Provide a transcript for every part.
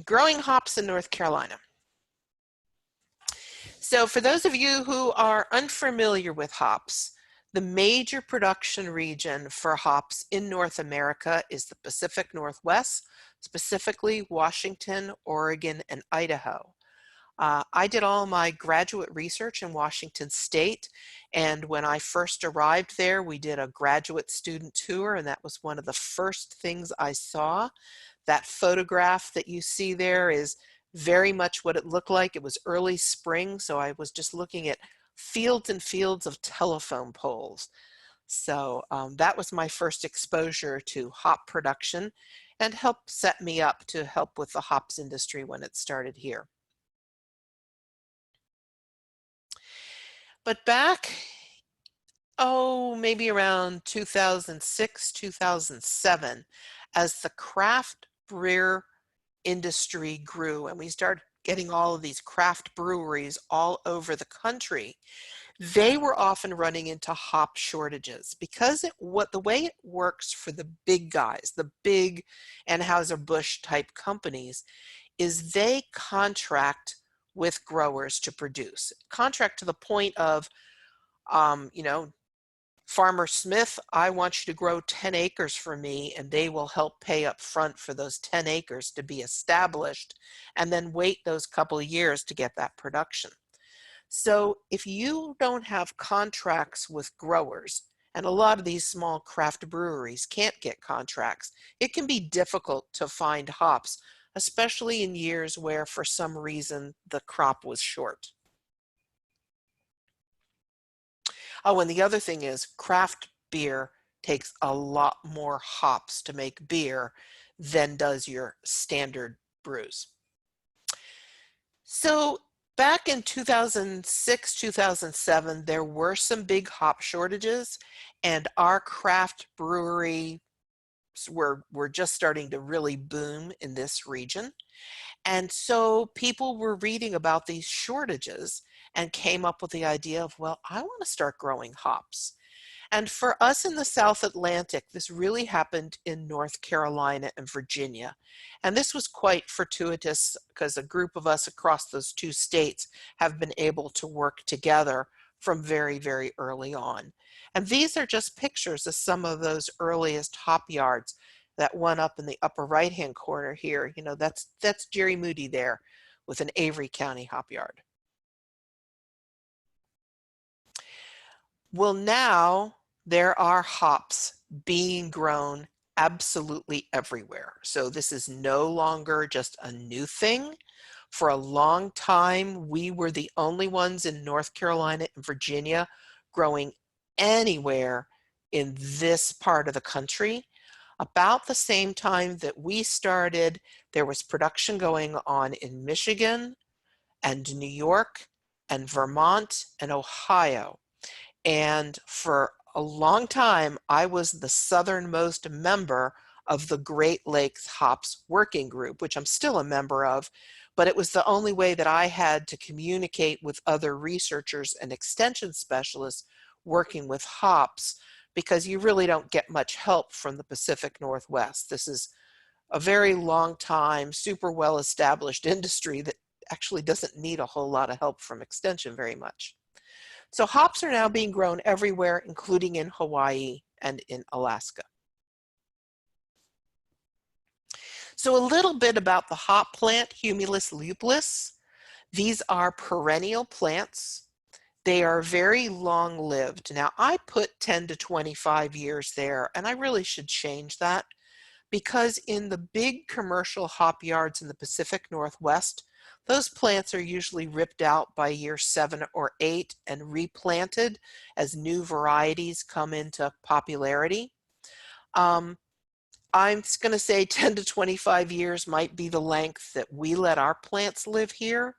growing hops in North Carolina. So for those of you who are unfamiliar with hops, the major production region for hops in North America is the Pacific Northwest, specifically Washington, Oregon, and Idaho. I did all my graduate research in Washington State, and when I first arrived there, we did a graduate student tour, and that was one of the first things I saw. That photograph that you see there is very much what it looked like. It was early spring, so I was just looking at fields and fields of telephone poles. So that was my first exposure to hop production and helped set me up to help with the hops industry when it started here. But back, maybe around 2006, 2007, as the craft beer industry grew and we started getting all of these craft breweries all over the country, they were often running into hop shortages because the way it works for the big guys, the big Anheuser-Busch type companies, is they contract with growers to produce. Contract to the point of, Farmer Smith, I want you to grow 10 acres for me, and they will help pay up front for those 10 acres to be established and then wait those couple of years to get that production. So if you don't have contracts with growers, and a lot of these small craft breweries can't get contracts, it can be difficult to find hops, especially in years where for some reason the crop was short. Oh, and the other thing is craft beer takes a lot more hops to make beer than does your standard brews. So back in 2006, 2007, there were some big hop shortages, and our craft brewery were just starting to really boom in this region. And so people were reading about these shortages and came up with the idea of, well, I want to start growing hops. And for us in the South Atlantic, this really happened in North Carolina and Virginia. And this was quite fortuitous because a group of us across those two states have been able to work together from very, very early on. And these are just pictures of some of those earliest hop yards. That one up in the upper right-hand corner here, that's Jerry Moody there with an Avery County hop yard. Well, now there are hops being grown absolutely everywhere. So this is no longer just a new thing. For a long time, we were the only ones in North Carolina and Virginia growing anywhere in this part of the country. About the same time that we started, there was production going on in Michigan and New York and Vermont and Ohio. And for a long time, I was the southernmost member of the Great Lakes Hops Working Group, which I'm still a member of, but it was the only way that I had to communicate with other researchers and extension specialists working with hops, because you really don't get much help from the Pacific Northwest. This is a very long time, super well-established industry that actually doesn't need a whole lot of help from extension very much. So hops are now being grown everywhere, including in Hawaii and in Alaska. So a little bit about the hop plant, Humulus lupulus. These are perennial plants. They are very long-lived. Now, I put 10 to 25 years there, and I really should change that, because in the big commercial hop yards in the Pacific Northwest, those plants are usually ripped out by year 7 or 8 and replanted as new varieties come into popularity. I'm going to say 10 to 25 years might be the length that we let our plants live here.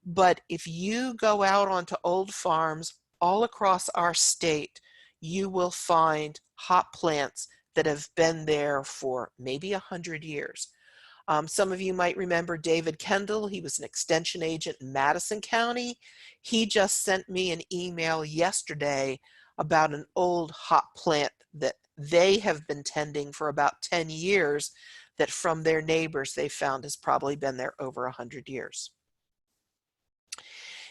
But if you go out onto old farms all across our state, you will find hop plants that have been there for maybe 100 years. Some of you might remember David Kendall. He was an extension agent in Madison County. He just sent me an email yesterday about an old hop plant that they have been tending for about 10 years that from their neighbors they found has probably been there over 100 years.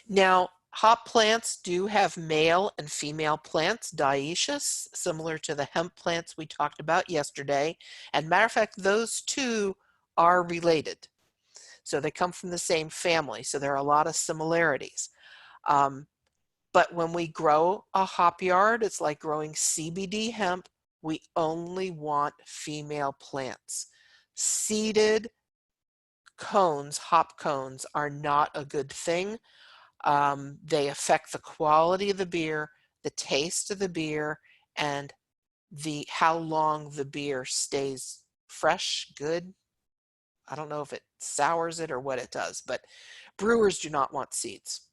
Now, hop plants do have male and female plants, dioecious, similar to the hemp plants we talked about yesterday. And matter of fact, those two are related. So they come from the same family. So there are a lot of similarities. But when we grow a hop yard, it's like growing CBD hemp. We only want female plants. Seeded cones, hop cones, are not a good thing. They affect the quality of the beer, the taste of the beer, and how long the beer stays fresh, good. I don't know if it sours it or what it does, but brewers do not want seeds.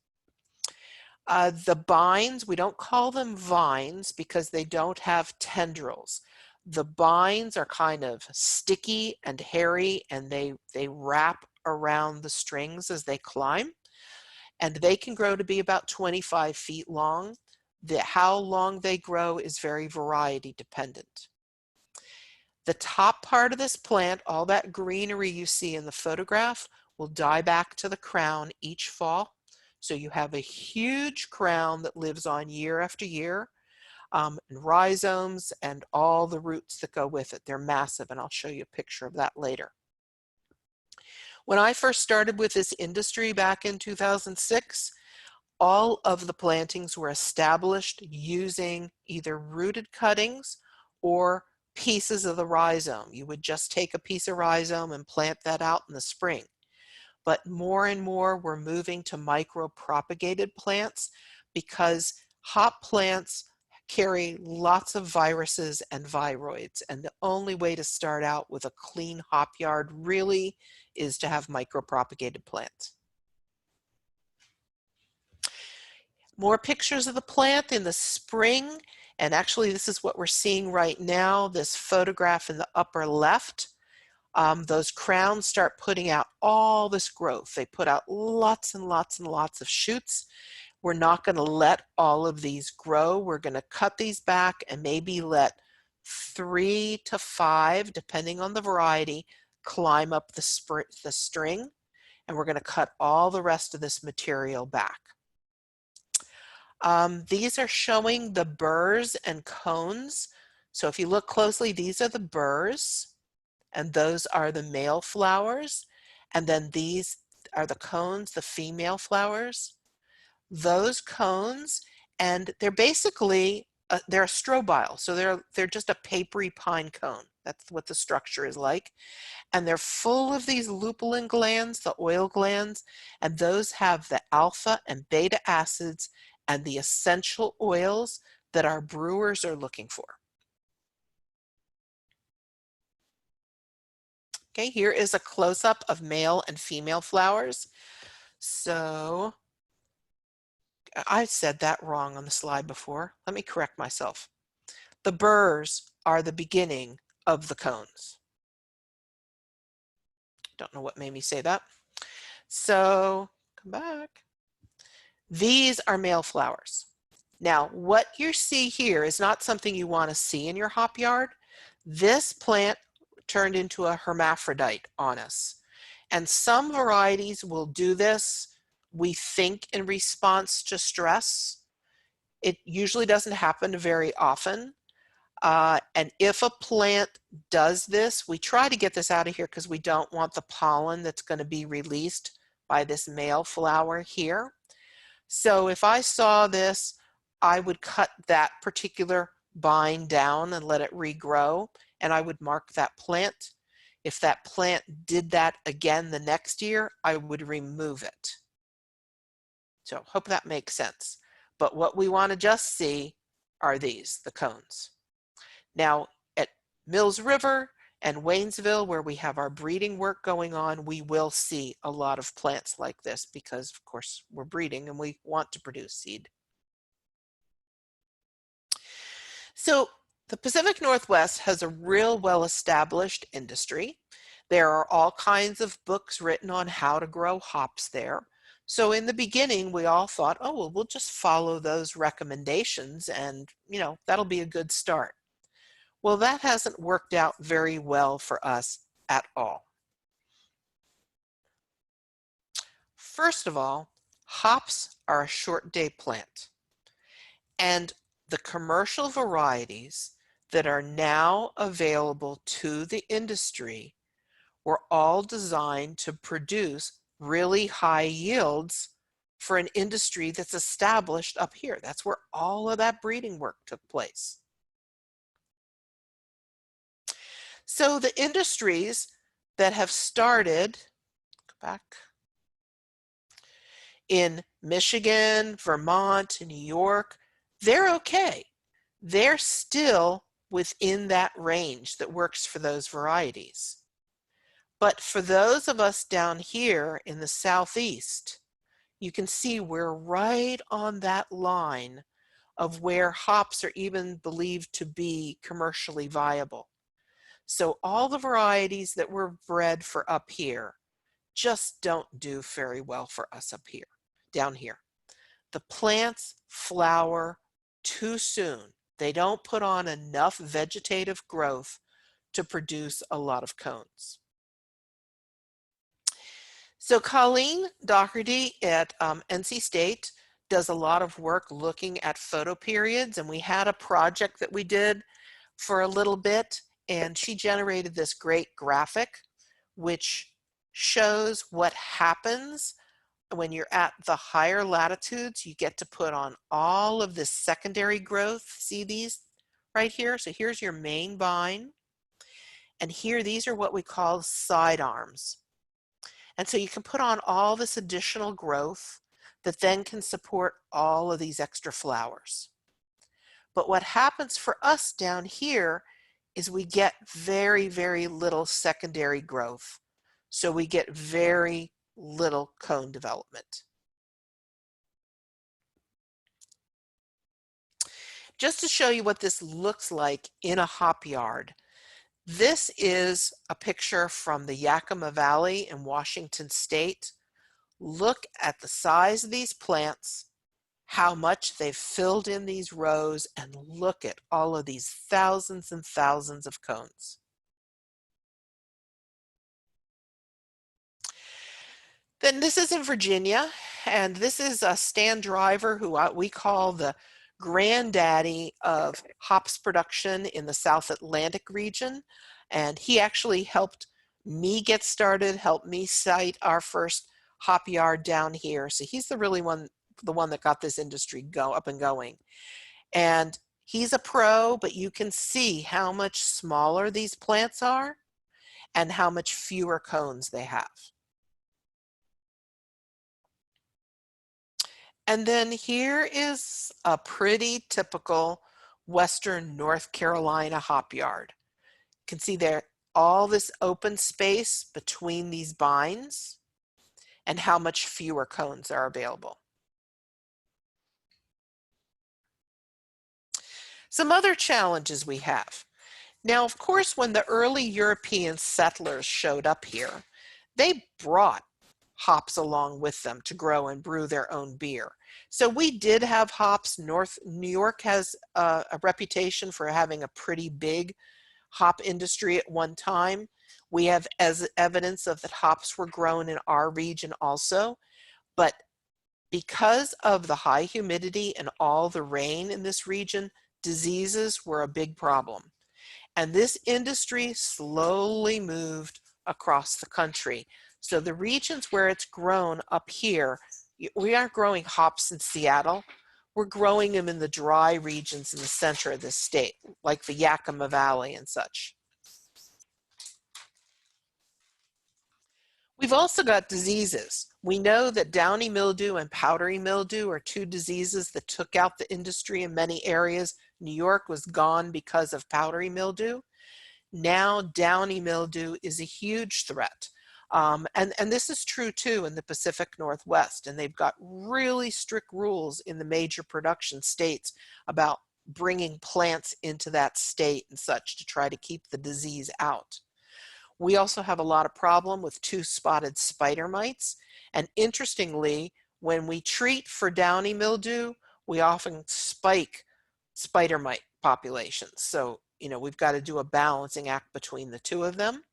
The bines, we don't call them vines because they don't have tendrils. The bines are kind of sticky and hairy, and they wrap around the strings as they climb. And they can grow to be about 25 feet long. How long they grow is very variety dependent. The top part of this plant, all that greenery you see in the photograph, will die back to the crown each fall. So you have a huge crown that lives on year after year, and rhizomes and all the roots that go with it. They're massive, and I'll show you a picture of that later. When I first started with this industry back in 2006, all of the plantings were established using either rooted cuttings or pieces of the rhizome. You would just take a piece of rhizome and plant that out in the spring. But more and more we're moving to micro-propagated plants because hop plants carry lots of viruses and viroids, and the only way to start out with a clean hop yard really is to have micro-propagated plants. More pictures of the plant in the spring, and actually this is what we're seeing right now, this photograph in the upper left. Those crowns start putting out all this growth. They put out lots and lots and lots of shoots. We're not going to let all of these grow. We're going to cut these back and maybe let 3 to 5, depending on the variety, climb up the string, and we're going to cut all the rest of this material back. These are showing the burrs and cones. So if you look closely, these are the burrs, and those are the male flowers. And then these are the cones, the female flowers. Those cones, and they're basically, they're a strobile. So they're just a papery pine cone. That's what the structure is like. And they're full of these lupulin glands, the oil glands, and those have the alpha and beta acids and the essential oils that our brewers are looking for. Okay, here is a close-up of male and female flowers. So I said that wrong on the slide before. Let me correct myself. The burrs are the beginning of the cones. Don't know what made me say that. So come back. These are male flowers. Now, what you see here is not something you want to see in your hop yard. This plant turned into a hermaphrodite on us. And some varieties will do this, we think, in response to stress. It usually doesn't happen very often. And if a plant does this, we try to get this out of here because we don't want the pollen that's going to be released by this male flower here. So if I saw this, I would cut that particular vine down and let it regrow, and I would mark that plant. If that plant did that again the next year, I would remove it. So hope that makes sense. But what we want to just see are these, the cones. Now at Mills River and Waynesville, where we have our breeding work going on, we will see a lot of plants like this because, of course, we're breeding and we want to produce seed. So the Pacific Northwest has a real well-established industry. There are all kinds of books written on how to grow hops there. So in the beginning, we all thought, oh, well, we'll just follow those recommendations and, you know, that'll be a good start. Well, that hasn't worked out very well for us at all. First of all, hops are a short day plant, and the commercial varieties that are now available to the industry were all designed to produce really high yields for an industry that's established up here. That's where all of that breeding work took place. So the industries that have started, go back, in Michigan, Vermont, New York, they're okay. They're still within that range that works for those varieties. But for those of us down here in the Southeast, you can see we're right on that line of where hops are even believed to be commercially viable. So all the varieties that were bred for up here just don't do very well for us up here, down here. The plants flower too soon. They don't put on enough vegetative growth to produce a lot of cones. So Colleen Doherty at NC State does a lot of work looking at photoperiods, and we had a project that we did for a little bit, and she generated this great graphic which shows what happens when you're at the higher latitudes. You get to put on all of this secondary growth. See these right here? So here's your main vine, and here these are what we call side arms. And so you can put on all this additional growth that then can support all of these extra flowers. But what happens for us down here is we get very, very little secondary growth. So we get very little cone development. Just to show you what this looks like in a hop yard, this is a picture from the Yakima Valley in Washington State. Look at the size of these plants, how much they've filled in these rows, and look at all of these thousands and thousands of cones. Then this is in Virginia, and this is Stan Driver, who we call the granddaddy of hops production in the South Atlantic region. And he actually helped me get started, helped me site our first hop yard down here. So he's the one that got this industry up and going. And he's a pro, but you can see how much smaller these plants are and how much fewer cones they have. And then here is a pretty typical Western North Carolina hop yard. You can see there all this open space between these vines and how much fewer cones are available. Some other challenges we have. Now, of course, when the early European settlers showed up here, they brought hops along with them to grow and brew their own beer. So we did have hops. New York has a reputation for having a pretty big hop industry at one time. We have as evidence of that hops were grown in our region also, but because of the high humidity and all the rain in this region, diseases were a big problem. And this industry slowly moved across the country. So the regions where it's grown up here, we aren't growing hops in Seattle. We're growing them in the dry regions in the center of the state, like the Yakima Valley and such. We've also got diseases. We know that downy mildew and powdery mildew are two diseases that took out the industry in many areas. New York was gone because of powdery mildew. Now downy mildew is a huge threat. And this is true too in the Pacific Northwest, and they've got really strict rules in the major production states about bringing plants into that state and such to try to keep the disease out. We also have a lot of problem with two-spotted spider mites, and interestingly, when we treat for downy mildew, we often spike spider mite populations. So, we've got to do a balancing act between the two of them.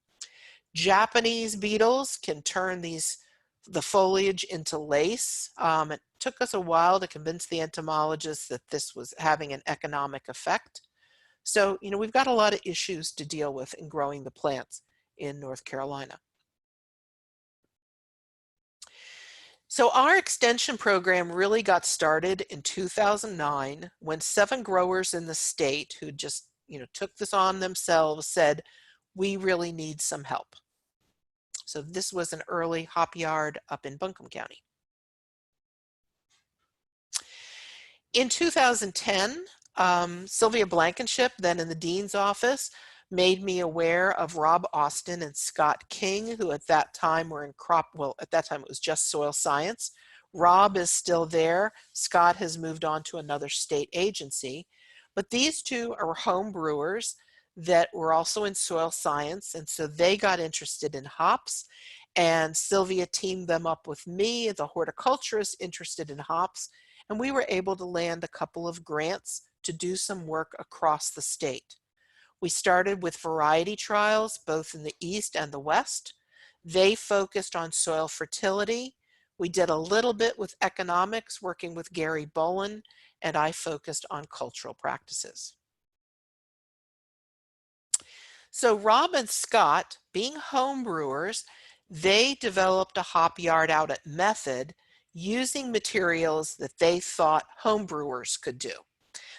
Japanese beetles can turn the foliage into lace. It took us a while to convince the entomologists that this was having an economic effect. So, we've got a lot of issues to deal with in growing the plants in North Carolina. So our extension program really got started in 2009 when 7 growers in the state who just, took this on themselves said, we really need some help. So this was an early hop yard up in Buncombe County. In 2010, Sylvia Blankenship, then in the dean's office, made me aware of Rob Austin and Scott King, who at that time were in at that time it was just soil science. Rob is still there. Scott has moved on to another state agency. But these two are home brewers that were also in soil science, and so they got interested in hops. And Sylvia teamed them up with me, the horticulturist interested in hops, and we were able to land a couple of grants to do some work across the state. We started with variety trials, both in the East and the West. They focused on soil fertility. We did a little bit with economics, working with Gary Bolin, and I focused on cultural practices. So Rob and Scott, being home brewers, they developed a hop yard out at Method using materials that they thought home brewers could do.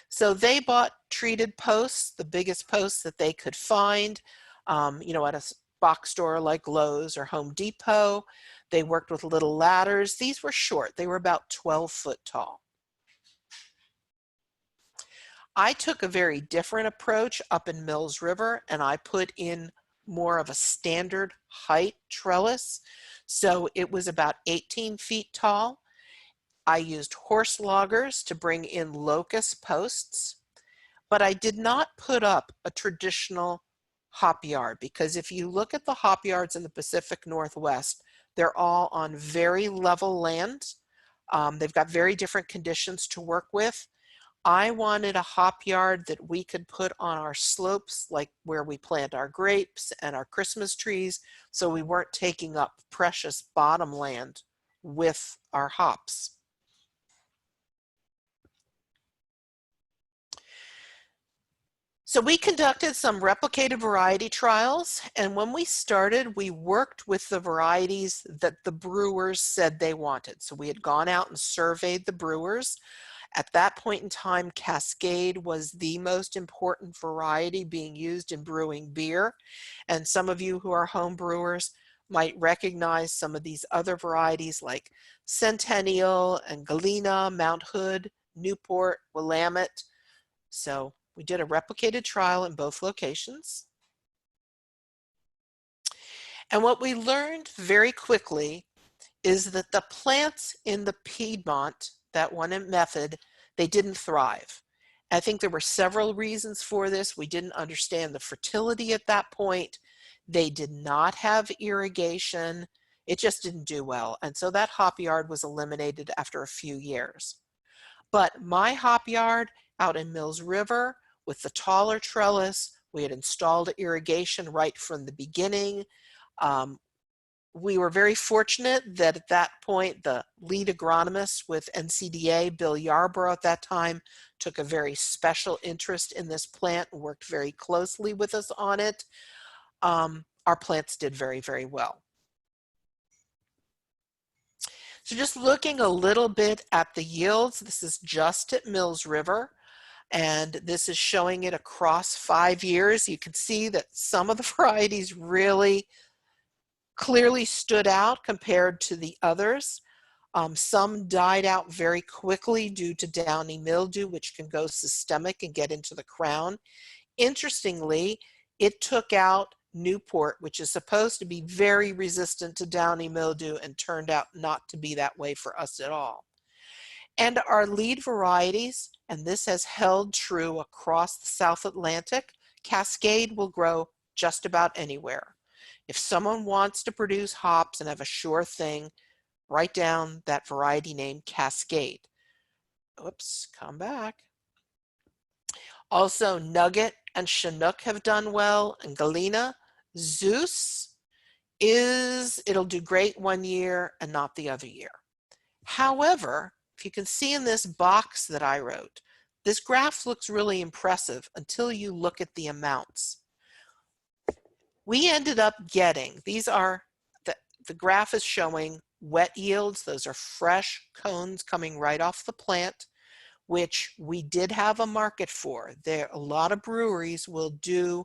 So they bought treated posts, the biggest posts that they could find, at a box store like Lowe's or Home Depot. They worked with little ladders. These were short. They were about 12 foot tall. I took a very different approach up in Mills River, and I put in more of a standard height trellis. So it was about 18 feet tall. I used horse loggers to bring in locust posts, but I did not put up a traditional hop yard, because if you look at the hop yards in the Pacific Northwest, they're all on very level land. They've got very different conditions to work with. I wanted a hop yard that we could put on our slopes, like where we plant our grapes and our Christmas trees, so we weren't taking up precious bottom land with our hops. So we conducted some replicated variety trials, and when we started, we worked with the varieties that the brewers said they wanted. So we had gone out and surveyed the brewers. At that point in time, Cascade was the most important variety being used in brewing beer. And some of you who are home brewers might recognize some of these other varieties like Centennial and Galena, Mount Hood, Newport, Willamette. So we did a replicated trial in both locations. And what we learned very quickly is that the plants in the Piedmont, that one in Method, they didn't thrive. I think there were several reasons for this. We didn't understand the fertility at that point. They did not have irrigation. It just didn't do well. And so that hop yard was eliminated after a few years. But my hop yard out in Mills River with the taller trellis, we had installed irrigation right from the beginning. We were very fortunate that at that point, the lead agronomist with NCDA, Bill Yarborough at that time, took a very special interest in this plant and worked very closely with us on it. Our plants did very, very well. So just looking a little bit at the yields, this is just at Mills River, and this is showing it across 5 years. You can see that some of the varieties really clearly stood out compared to the others. Some died out very quickly due to downy mildew, which can go systemic and get into the crown. Interestingly, it took out Newport, which is supposed to be very resistant to downy mildew, and turned out not to be that way for us at all. And our lead varieties, and this has held true across the South Atlantic, Cascade will grow just about anywhere. If someone wants to produce hops and have a sure thing, write down that variety name, Cascade. Oops, come back. Also, Nugget and Chinook have done well, and Galena. Zeus it'll do great one year and not the other year. However, if you can see in this box that I wrote, this graph looks really impressive until you look at the amounts. We ended up getting, the graph is showing wet yields. Those are fresh cones coming right off the plant, which we did have a market for. A lot of breweries will do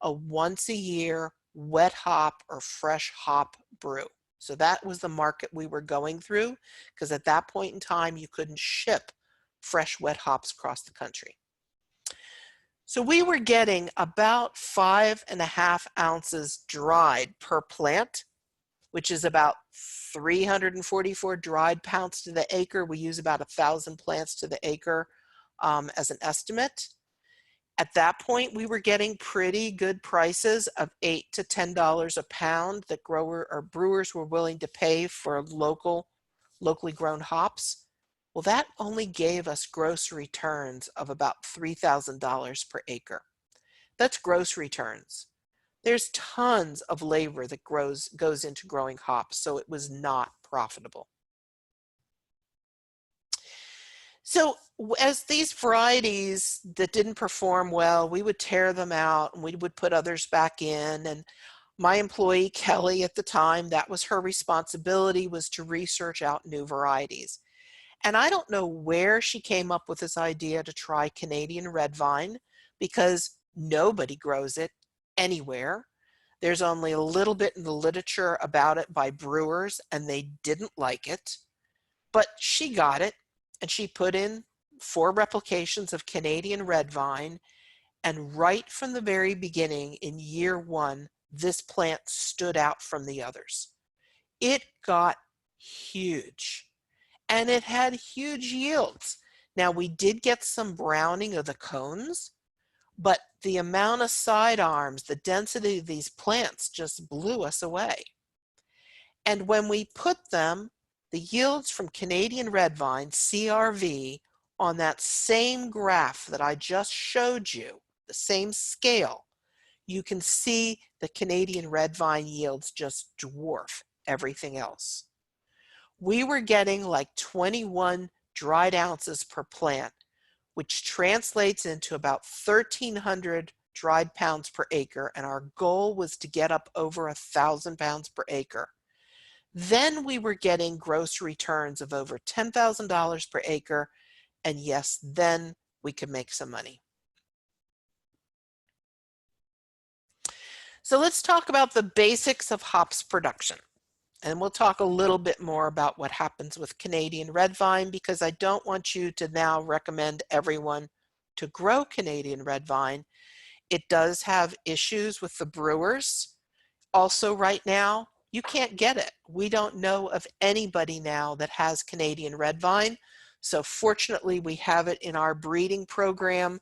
a once a year wet hop or fresh hop brew. So that was the market we were going through, because at that point in time, you couldn't ship fresh wet hops across the country. So we were getting about 5.5 ounces dried per plant, which is about 344 dried pounds to the acre. We use about 1,000 plants to the acre as an estimate. At that point, we were getting pretty good prices of $8 to $10 a pound that brewers were willing to pay for locally grown hops. Well, that only gave us gross returns of about $3,000 per acre. That's gross returns. There's tons of labor that goes into growing hops, so it was not profitable. So as these varieties that didn't perform well, we would tear them out and we would put others back in. And my employee, Kelly, at the time, that was her responsibility, was to research out new varieties. And I don't know where she came up with this idea to try Canadian red vine, because nobody grows it anywhere. There's only a little bit in the literature about it by brewers, and they didn't like it. But she got it, and she put in 4 replications of Canadian red vine, and right from the very beginning, in year 1, this plant stood out from the others. It got huge, and it had huge yields. Now, we did get some browning of the cones, but the amount of side arms, the density of these plants just blew us away. And when we put them, the yields from Canadian red vine, CRV, on that same graph that I just showed you, the same scale, you can see the Canadian red vine yields just dwarf everything else. We were getting like 21 dried ounces per plant, which translates into about 1,300 dried pounds per acre, and our goal was to get up over 1,000 pounds per acre. Then we were getting gross returns of over $10,000 per acre, and yes, then we could make some money. So let's talk about the basics of hops production. And we'll talk a little bit more about what happens with Canadian red vine, because I don't want you to now recommend everyone to grow Canadian red vine. It does have issues with the brewers. Also right now, you can't get it. We don't know of anybody now that has Canadian red vine. So fortunately, we have it in our breeding program.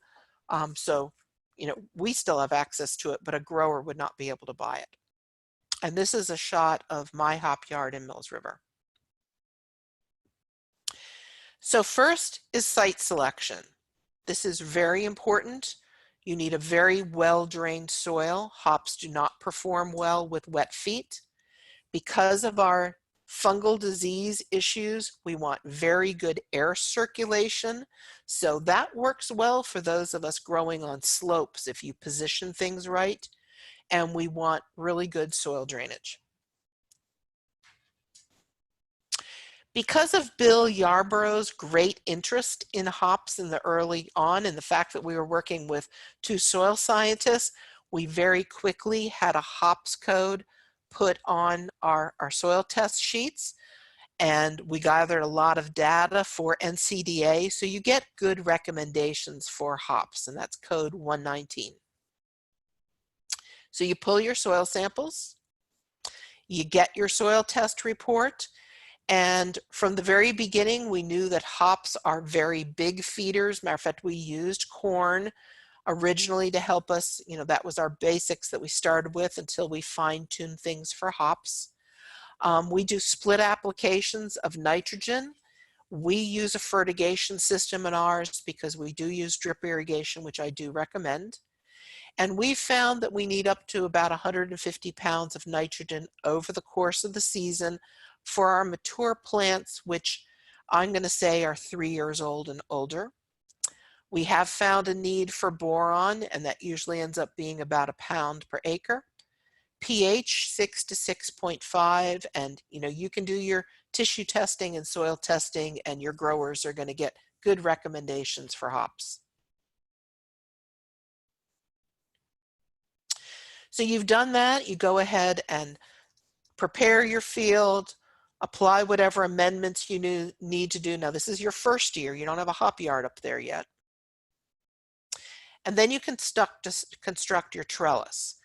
So, we still have access to it, but a grower would not be able to buy it. And this is a shot of my hop yard in Mills River. So first is site selection. This is very important. You need a very well-drained soil. Hops do not perform well with wet feet. Because of our fungal disease issues, we want very good air circulation. So that works well for those of us growing on slopes if you position things right. And we want really good soil drainage. Because of Bill Yarborough's great interest in hops in the early on, and the fact that we were working with 2 soil scientists, we very quickly had a hops code put on our soil test sheets, and we gathered a lot of data for NCDA, so you get good recommendations for hops, and that's code 119. So you pull your soil samples, you get your soil test report, and from the very beginning, we knew that hops are very big feeders. Matter of fact, we used corn originally to help us. That was our basics that we started with until we fine-tuned things for hops. We do split applications of nitrogen. We use a fertigation system in ours because we do use drip irrigation, which I do recommend. And we found that we need up to about 150 pounds of nitrogen over the course of the season for our mature plants, which I'm going to say are 3 years old and older. We have found a need for boron, and that usually ends up being about a pound per acre. pH 6 to 6.5, and you can do your tissue testing and soil testing, and your growers are going to get good recommendations for hops. So you've done that, you go ahead and prepare your field, apply whatever amendments you need to do. Now this is your first year, you don't have a hop yard up there yet. And then you can construct your trellis.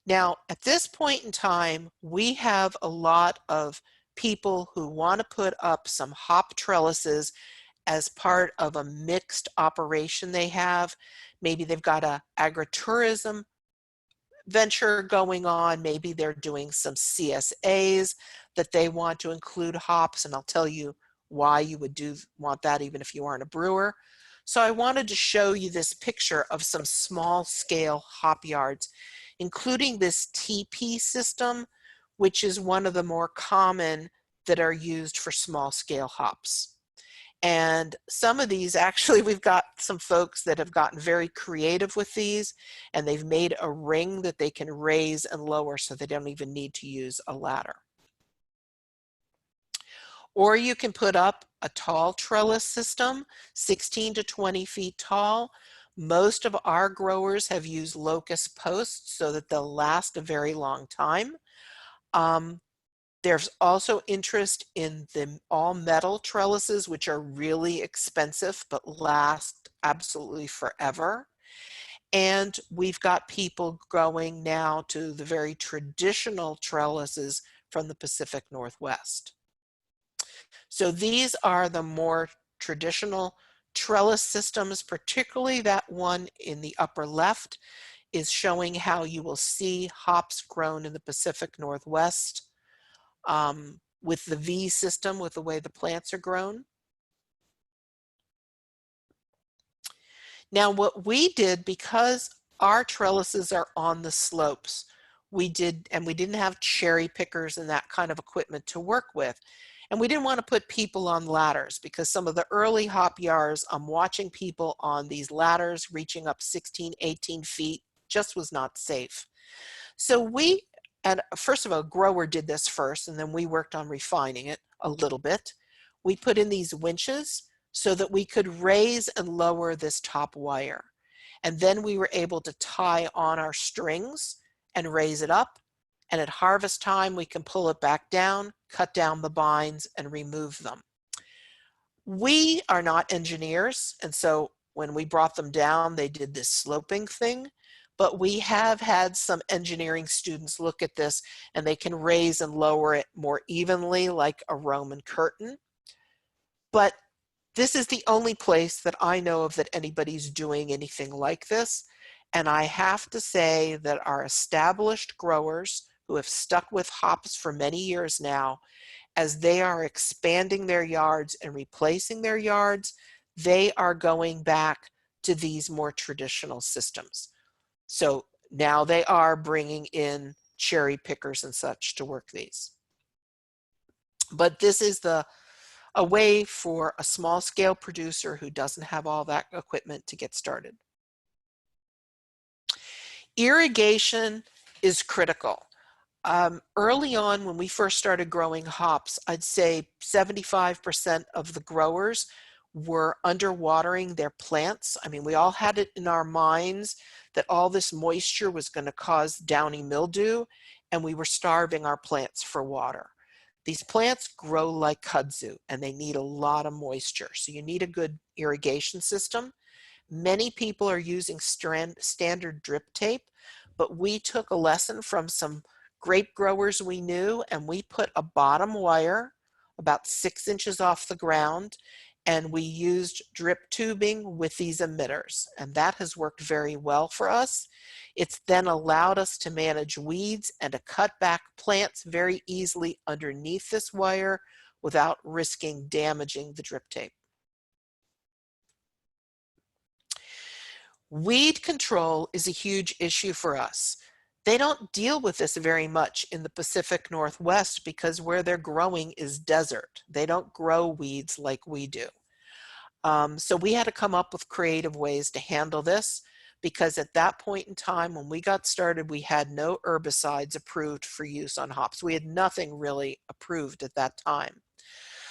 Now, at this point in time, we have a lot of people who want to put up some hop trellises as part of a mixed operation they have. Maybe they've got an agritourism venture going on. Maybe they're doing some CSAs that they want to include hops, and I'll tell you why you would want that even if you aren't a brewer. So I wanted to show you this picture of some small scale hop yards, including this TP system, which is one of the more common that are used for small scale hops. And some of these, actually, we've got some folks that have gotten very creative with these, and they've made a ring that they can raise and lower so they don't even need to use a ladder. Or you can put up a tall trellis system, 16 to 20 feet tall. Most of our growers have used locust posts so that they'll last a very long time. There's also interest in the all metal trellises, which are really expensive but last absolutely forever. And we've got people going now to the very traditional trellises from the Pacific Northwest. So these are the more traditional trellis systems, particularly that one in the upper left is showing how you will see hops grown in the Pacific Northwest with the V system, with the way the plants are grown. Now what we did, because our trellises are on the slopes, we didn't have cherry pickers and that kind of equipment to work with. And we didn't want to put people on ladders, because some of the early hop yards, I'm watching people on these ladders reaching up 16, 18 feet, just was not safe. So and first of all, a grower did this first, and then we worked on refining it a little bit. We put in these winches so that we could raise and lower this top wire. And then we were able to tie on our strings and raise it up. And at harvest time, we can pull it back down, cut down the bines, and remove them. We are not engineers, and so when we brought them down, they did this sloping thing. But we have had some engineering students look at this, and they can raise and lower it more evenly like a Roman curtain. But this is the only place that I know of that anybody's doing anything like this. And I have to say that our established growers who have stuck with hops for many years now, as they are expanding their yards and replacing their yards, they are going back to these more traditional systems. So now they are bringing in cherry pickers and such to work these. But this is a way for a small scale producer who doesn't have all that equipment to get started. Irrigation is critical. Early on, when we first started growing hops, I'd say 75% of the growers were underwatering their plants. I mean, we all had it in our minds that all this moisture was going to cause downy mildew, and we were starving our plants for water. These plants grow like kudzu, and they need a lot of moisture. So you need a good irrigation system. Many people are using standard drip tape, but we took a lesson from some grape growers we knew, and we put a bottom wire about 6 inches off the ground, and we used drip tubing with these emitters, and that has worked very well for us. It's then allowed us to manage weeds and to cut back plants very easily underneath this wire without risking damaging the drip tape. Weed control is a huge issue for us. They don't deal with this very much in the Pacific Northwest because where they're growing is desert. They don't grow weeds like we do. So we had to come up with creative ways to handle this because at that point in time when we got started, we had no herbicides approved for use on hops. We had nothing really approved at that time.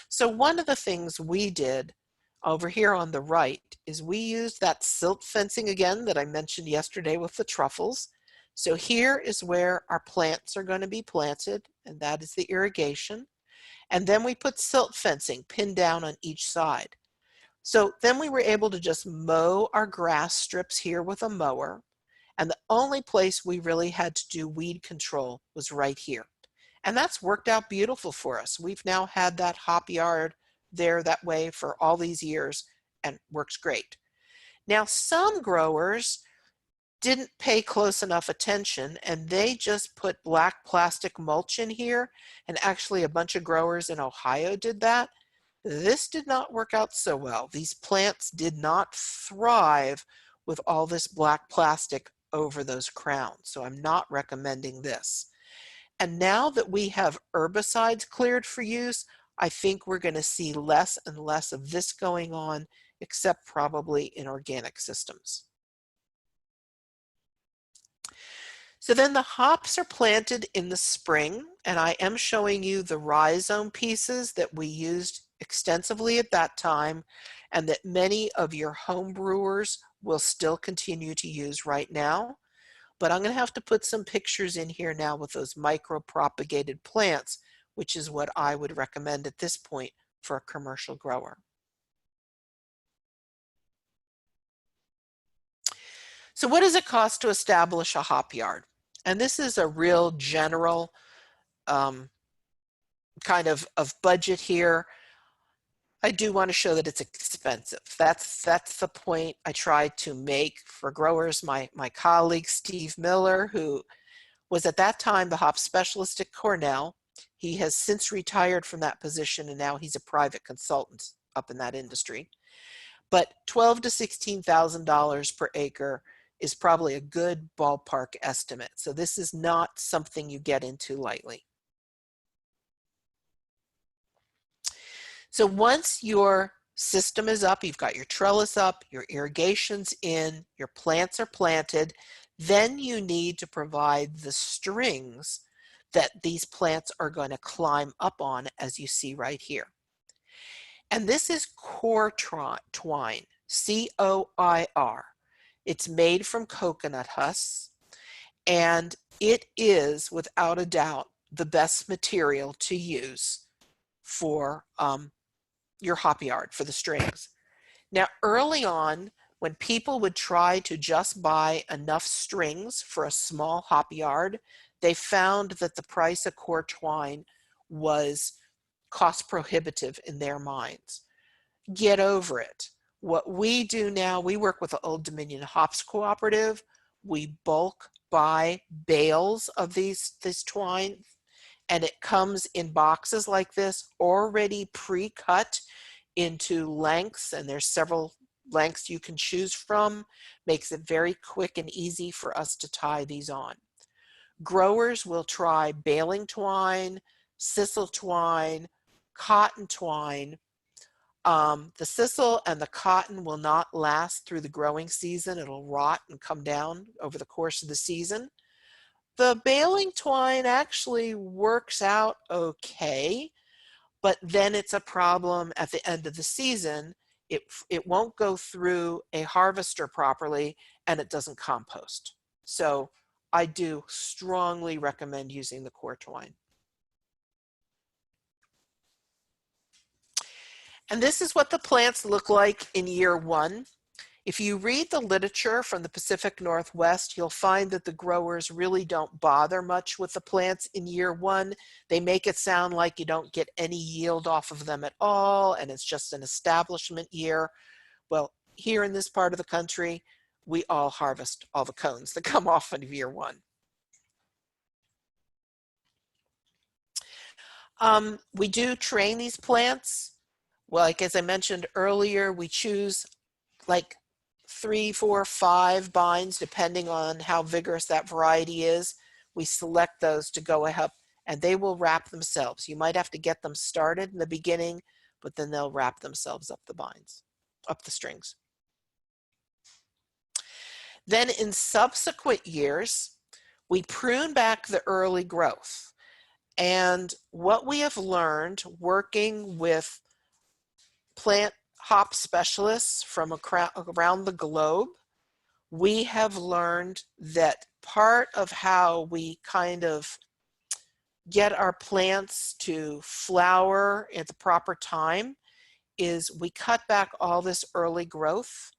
So one of the things we did over here on the right is we used that silt fencing again that I mentioned yesterday with the truffles. So here is where our plants are going to be planted, and that is the irrigation. And then we put silt fencing pinned down on each side. So then we were able to just mow our grass strips here with a mower. And the only place we really had to do weed control was right here. And that's worked out beautiful for us. We've now had that hop yard there that way for all these years and works great. Now, some growers didn't pay close enough attention and they just put black plastic mulch in here. And actually a bunch of growers in Ohio did that. This did not work out so well. These plants did not thrive with all this black plastic over those crowns. So I'm not recommending this. And now that we have herbicides cleared for use, I think we're going to see less and less of this going on, except probably in organic systems. So then the hops are planted in the spring, and I am showing you the rhizome pieces that we used extensively at that time and that many of your home brewers will still continue to use right now. But I'm going to have to put some pictures in here now with those micro-propagated plants, which is what I would recommend at this point for a commercial grower. So what does it cost to establish a hop yard? And this is a real general kind of budget here. I do want to show that it's expensive. That's the point I tried to make for growers. My colleague, Steve Miller, who was at that time the hop specialist at Cornell. He has since retired from that position and now he's a private consultant up in that industry. But $12,000 to $16,000 per acre is probably a good ballpark estimate. So this is not something you get into lightly. So once your system is up, you've got your trellis up, your irrigation's in, your plants are planted, then you need to provide the strings that these plants are going to climb up on, as you see right here. And this is core twine, C-O-I-R. It's made from coconut husks, and it is, without a doubt, the best material to use for your hop yard, for the strings. Now, early on, when people would try to just buy enough strings for a small hop yard, they found that the price of core twine was cost prohibitive in their minds. Get over it. What we do now, we work with the Old Dominion Hops Cooperative. We bulk buy bales of this twine, and it comes in boxes like this, already pre-cut into lengths, and there's several lengths you can choose from. Makes it very quick and easy for us to tie these on. Growers will try baling twine, sisal twine, cotton twine. The sisal and the cotton will not last through the growing season. It'll rot and come down over the course of the season. The baling twine actually works out okay, but then it's a problem at the end of the season. It won't go through a harvester properly and it doesn't compost. So I do strongly recommend using the core twine. And this is what the plants look like in year one. If you read the literature from the Pacific Northwest, you'll find that the growers really don't bother much with the plants in year one. They make it sound like you don't get any yield off of them at all, and it's just an establishment year. Well, here in this part of the country, we all harvest all the cones that come off of year one. We do train these plants. Well, like as I mentioned earlier, we choose like 3, 4, 5 bines, depending on how vigorous that variety is. We select those to go ahead, and they will wrap themselves. You might have to get them started in the beginning, but then they'll wrap themselves up the bines, up the strings. Then in subsequent years, we prune back the early growth. And what we have learned working with plant hop specialists from around the globe, we have learned that part of how we kind of get our plants to flower at the proper time is we cut back all this early growth.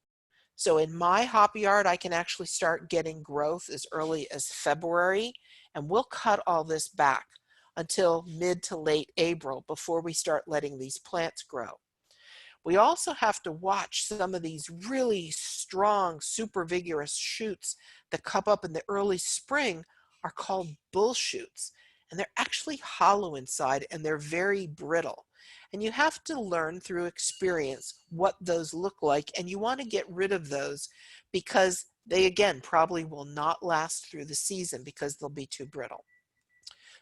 So in my hop yard, I can actually start getting growth as early as February, and we'll cut all this back until mid to late April before we start letting these plants grow. We also have to watch some of these really strong, super vigorous shoots that come up in the early spring are called bull shoots. And they're actually hollow inside and they're very brittle. And you have to learn through experience what those look like. And you want to get rid of those because they, again, probably will not last through the season because they'll be too brittle.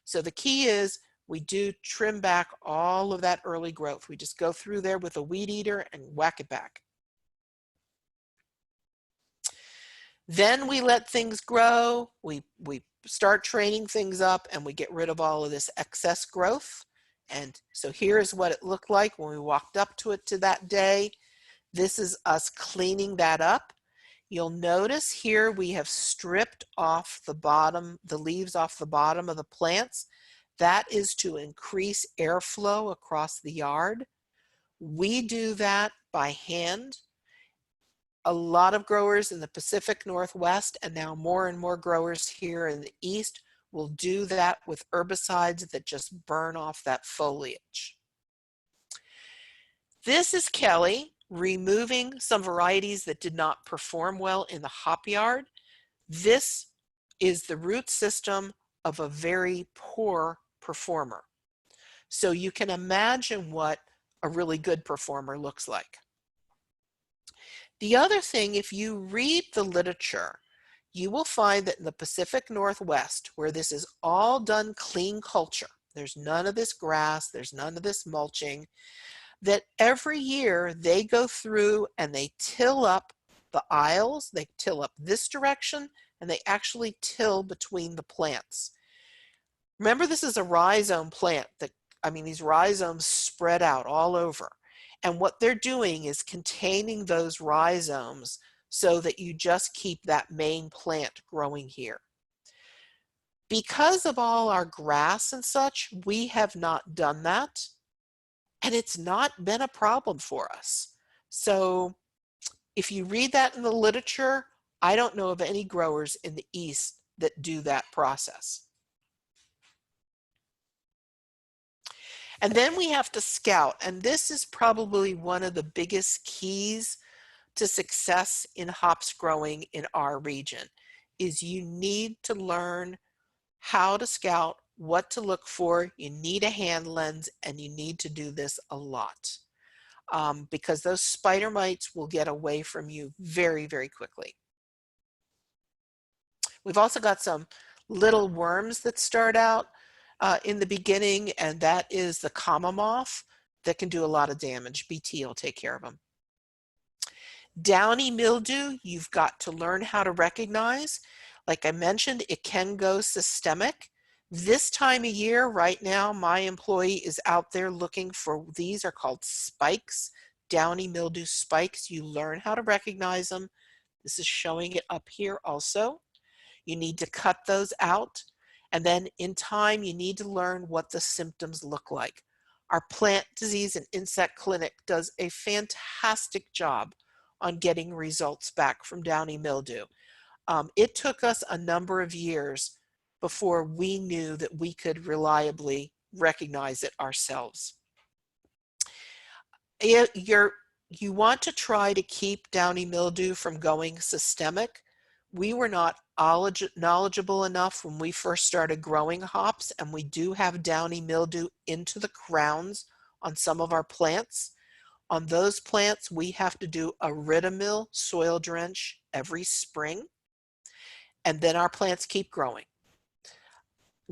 So the key is we do trim back all of that early growth. We just go through there with a weed eater and whack it back. Then we let things grow. We start training things up and we get rid of all of this excess growth. And so here's what it looked like when we walked up to it to that day. This is us cleaning that up. You'll notice here we have stripped off the bottom, the leaves off the bottom of the plants. That is to increase airflow across the yard. We do that by hand. A lot of growers in the Pacific Northwest and now more and more growers here in the East will do that with herbicides that just burn off that foliage. This is Kelly removing some varieties that did not perform well in the hop yard. This is the root system of a very poor performer. So you can imagine what a really good performer looks like. The other thing, if you read the literature, you will find that in the Pacific Northwest, where this is all done clean culture, there's none of this grass, there's none of this mulching, that every year they go through and they till up the aisles, they till up this direction, and they actually till between the plants. Remember, this is a rhizome plant these rhizomes spread out all over. And what they're doing is containing those rhizomes so that you just keep that main plant growing here. Because of all our grass and such, we have not done that. And it's not been a problem for us. So if you read that in the literature, I don't know of any growers in the East that do that process. And then we have to scout, and this is probably one of the biggest keys to success in hops growing in our region, is you need to learn how to scout, what to look for. You need a hand lens, and you need to do this a lot because those spider mites will get away from you very, very quickly. We've also got some little worms that start out in the beginning, and that is the comma moth that can do a lot of damage. BT will take care of them. Downy mildew, you've got to learn how to recognize. Like I mentioned, it can go systemic. This time of year, right now, my employee is out there looking for, these are called spikes, downy mildew spikes. You learn how to recognize them. This is showing it up here also. You need to cut those out. And then in time, you need to learn what the symptoms look like. Our plant disease and insect clinic does a fantastic job on getting results back from downy mildew. It took us a number of years before we knew that we could reliably recognize it ourselves. You want to try to keep downy mildew from going systemic. We were not knowledgeable enough when we first started growing hops, and we do have downy mildew into the crowns on some of our plants. On those plants, we have to do a ridamill soil drench every spring, and then our plants keep growing.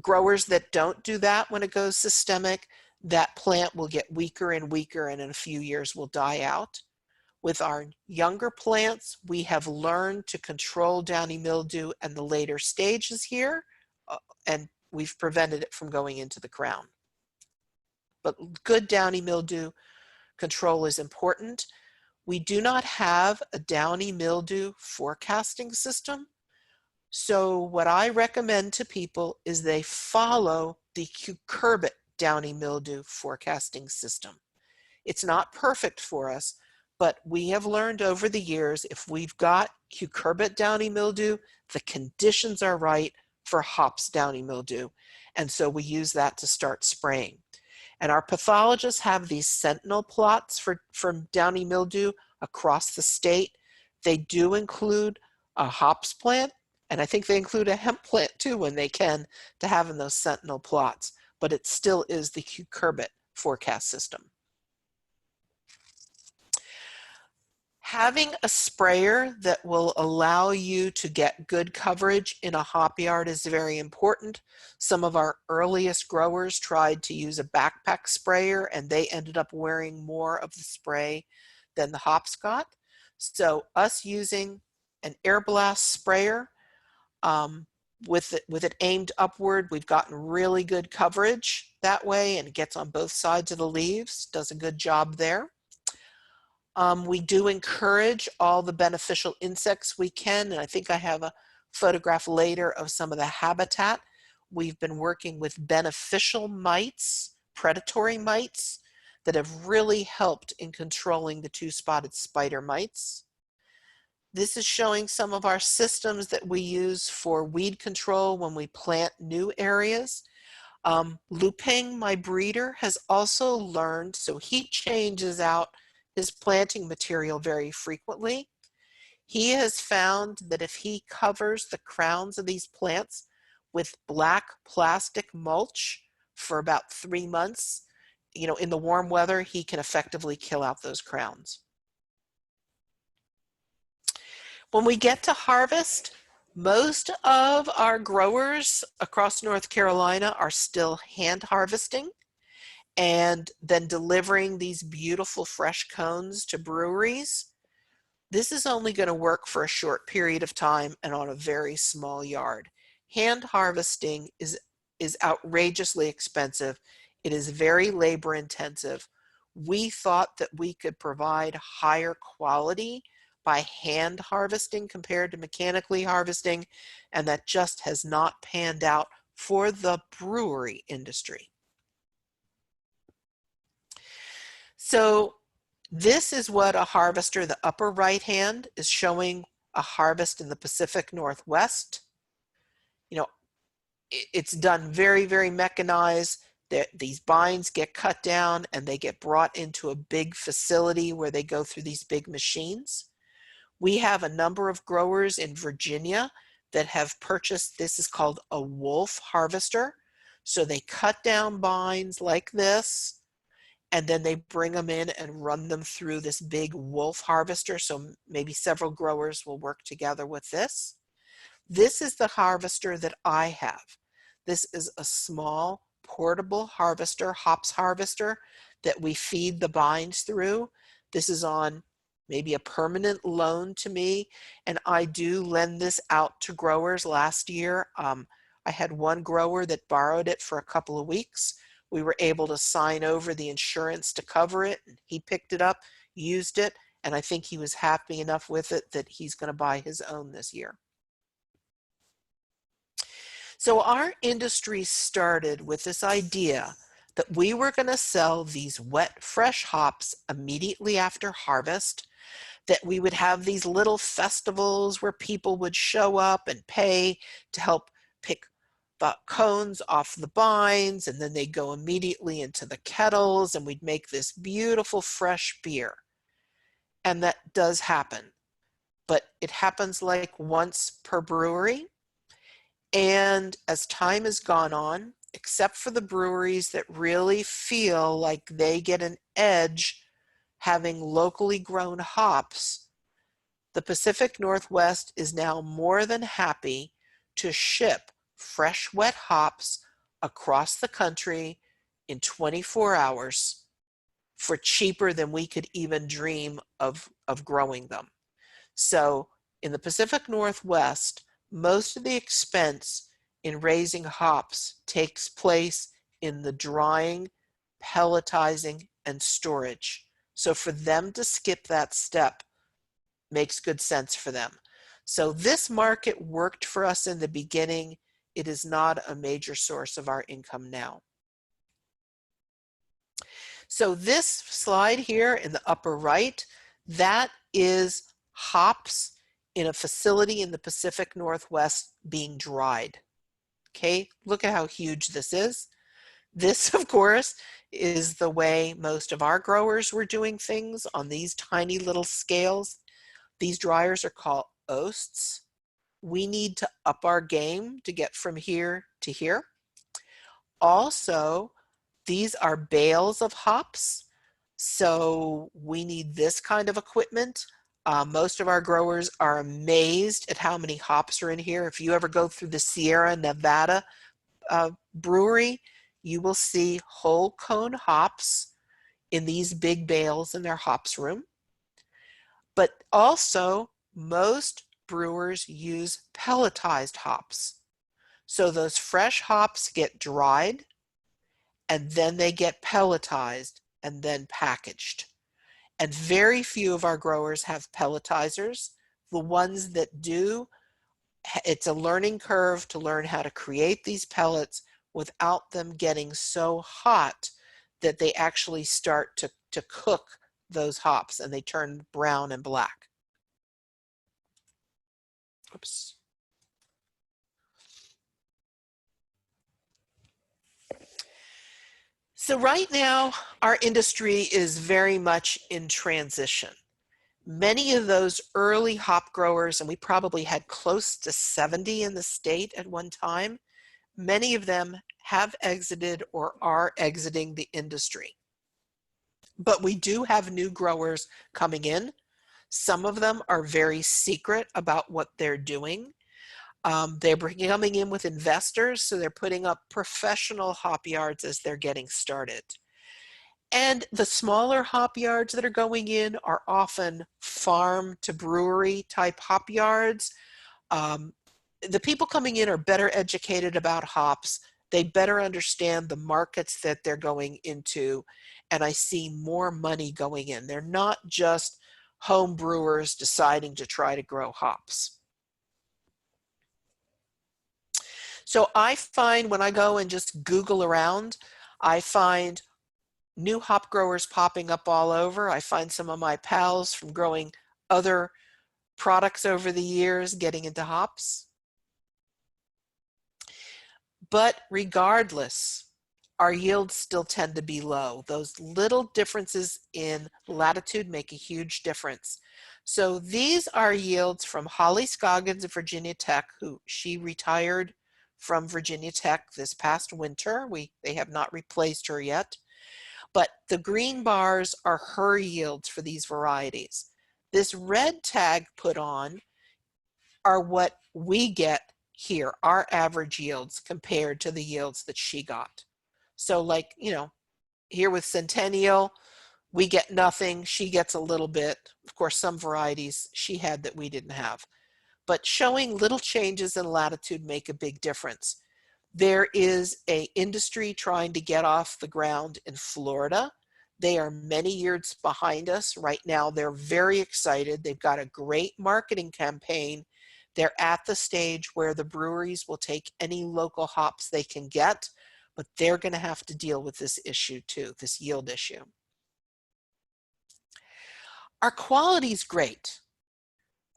Growers that don't do that when it goes systemic, that plant will get weaker and weaker and in a few years will die out. With our younger plants, we have learned to control downy mildew and the later stages here, and we've prevented it from going into the crown. But good downy mildew control is important. We do not have a downy mildew forecasting system. So what I recommend to people is they follow the cucurbit downy mildew forecasting system. It's not perfect for us, but we have learned over the years, if we've got cucurbit downy mildew, the conditions are right for hops downy mildew. And so we use that to start spraying. And our pathologists have these sentinel plots for downy mildew across the state. They do include a hops plant, and I think they include a hemp plant too when they can, to have in those sentinel plots, but it still is the cucurbit forecast system. Having a sprayer that will allow you to get good coverage in a hop yard is very important. Some of our earliest growers tried to use a backpack sprayer and they ended up wearing more of the spray than the hops got. So us using an air blast sprayer with it aimed upward, we've gotten really good coverage that way, and it gets on both sides of the leaves, does a good job there. We do encourage all the beneficial insects we can, and I think I have a photograph later of some of the habitat. We've been working with beneficial mites, predatory mites, that have really helped in controlling the two-spotted spider mites. This is showing some of our systems that we use for weed control when we plant new areas. Luping, my breeder, has also learned, so he changes out his planting material very frequently. He has found that if he covers the crowns of these plants with black plastic mulch for about 3 months, in the warm weather, he can effectively kill out those crowns. When we get to harvest, most of our growers across North Carolina are still hand harvesting and then delivering these beautiful fresh cones to breweries. This is only going to work for a short period of time and on a very small yard. Hand harvesting is outrageously expensive. It is very labor intensive. We thought that we could provide higher quality by hand harvesting compared to mechanically harvesting, and that just has not panned out for the brewery industry. So this is what a harvester, the upper right hand, is showing a harvest in the Pacific Northwest. It's done very, very mechanized. These bines get cut down and they get brought into a big facility where they go through these big machines. We have a number of growers in Virginia that have purchased, this is called a wolf harvester. So they cut down bines like this, and then they bring them in and run them through this big wolf harvester. So maybe several growers will work together with this. This is the harvester that I have. This is a small portable harvester, hops harvester, that we feed the bines through. This is on maybe a permanent loan to me, and I do lend this out to growers. Last year, I had one grower that borrowed it for a couple of weeks. We were able to sign over the insurance to cover it. He picked it up, used it, and I think he was happy enough with it that he's going to buy his own this year. So our industry started with this idea that we were going to sell these wet, fresh hops immediately after harvest, that we would have these little festivals where people would show up and pay to help pick the cones off the bines, and then they'd go immediately into the kettles, and we'd make this beautiful fresh beer. And that does happen, but it happens like once per brewery. And as time has gone on, except for the breweries that really feel like they get an edge having locally grown hops, the Pacific Northwest is now more than happy to ship fresh, wet hops across the country in 24 hours for cheaper than we could even dream of growing them. So in the Pacific Northwest, most of the expense in raising hops takes place in the drying, pelletizing, and storage. So for them to skip that step makes good sense for them. So this market worked for us in the beginning. It is not a major source of our income now. So this slide here in the upper right, that is hops in a facility in the Pacific Northwest being dried. Okay, look at how huge this is. This, of course, is the way most of our growers were doing things on these tiny little scales. These dryers are called oasts. We need to up our game to get from here to here. Also, these are bales of hops. So we need this kind of equipment. Most of our growers are amazed at how many hops are in here. If you ever go through the Sierra Nevada brewery, you will see whole cone hops in these big bales in their hops room. But also, most brewers use pelletized hops. So those fresh hops get dried, and then they get pelletized and then packaged. And very few of our growers have pelletizers. The ones that do, it's a learning curve to learn how to create these pellets without them getting so hot that they actually start to cook those hops and they turn brown and black. Oops. So right now, our industry is very much in transition. Many of those early hop growers, and we probably had close to 70 in the state at one time, many of them have exited or are exiting the industry. But we do have new growers coming in. Some of them are very secret about what they're doing. They're coming in with investors, so they're putting up professional hop yards as they're getting started. And the smaller hop yards that are going in are often farm to brewery type hop yards. The people coming in are better educated about hops. They better understand the markets that they're going into, and I see more money going in. They're not just home brewers deciding to try to grow hops. So I find when I go and just Google around, I find new hop growers popping up all over. I find some of my pals from growing other products over the years getting into hops. But regardless, our yields still tend to be low. Those little differences in latitude make a huge difference. So these are yields from Holly Scoggins of Virginia Tech, she retired from Virginia Tech this past winter. They have not replaced her yet. But the green bars are her yields for these varieties. This red tag put on are what we get here, our average yields compared to the yields that she got. So like, here with Centennial, we get nothing, she gets a little bit. Of course, some varieties she had that we didn't have. But showing little changes in latitude make a big difference. There is an industry trying to get off the ground in Florida. They are many years behind us. Right now, they're very excited. They've got a great marketing campaign. They're at the stage where the breweries will take any local hops they can get, but they're going to have to deal with this issue too, this yield issue. Our quality is great.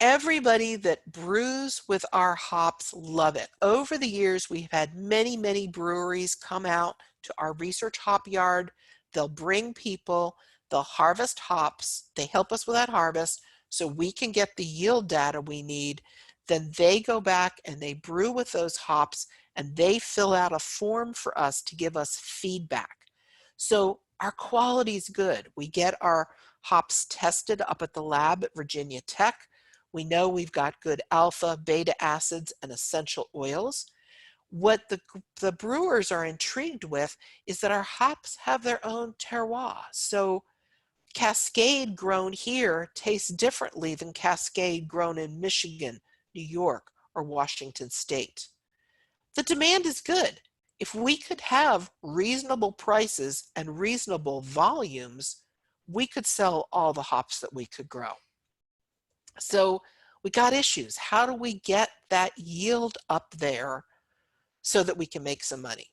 Everybody that brews with our hops love it. Over the years, we've had many, many breweries come out to our research hop yard. They'll bring people, they'll harvest hops. They help us with that harvest so we can get the yield data we need. Then they go back and they brew with those hops and they fill out a form for us to give us feedback. So our quality is good. We get our hops tested up at the lab at Virginia Tech. We know we've got good alpha, beta acids, and essential oils. What the brewers are intrigued with is that our hops have their own terroir. So Cascade grown here tastes differently than Cascade grown in Michigan, New York, or Washington State. The demand is good. If we could have reasonable prices and reasonable volumes, we could sell all the hops that we could grow. So we got issues. How do we get that yield up there so that we can make some money?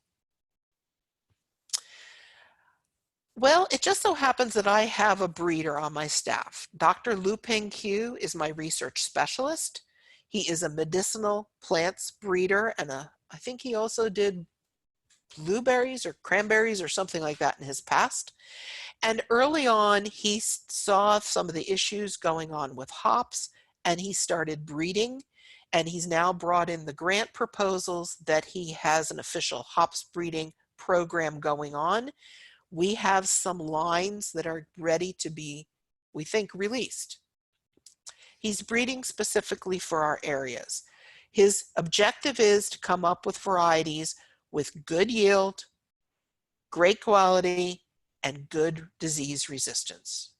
Well, it just so happens that I have a breeder on my staff. Dr. Lu Peng Q is my research specialist. He is a medicinal plants breeder, and I think he also did blueberries or cranberries or something like that in his past. And early on, he saw some of the issues going on with hops, and he started breeding. And he's now brought in the grant proposals that he has an official hops breeding program going on. We have some lines that are ready to be, we think, released. He's breeding specifically for our areas. His objective is to come up with varieties with good yield, great quality, and good disease resistance.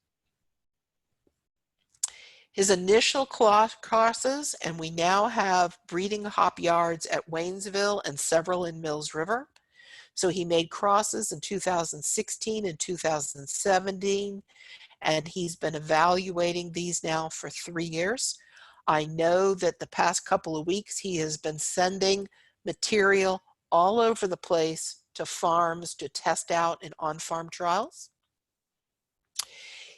His initial crosses, and we now have breeding hop yards at Waynesville and several in Mills River. So he made crosses in 2016 and 2017, and he's been evaluating these now for 3 years. I know that the past couple of weeks he has been sending material all over the place to farms to test out in on-farm trials.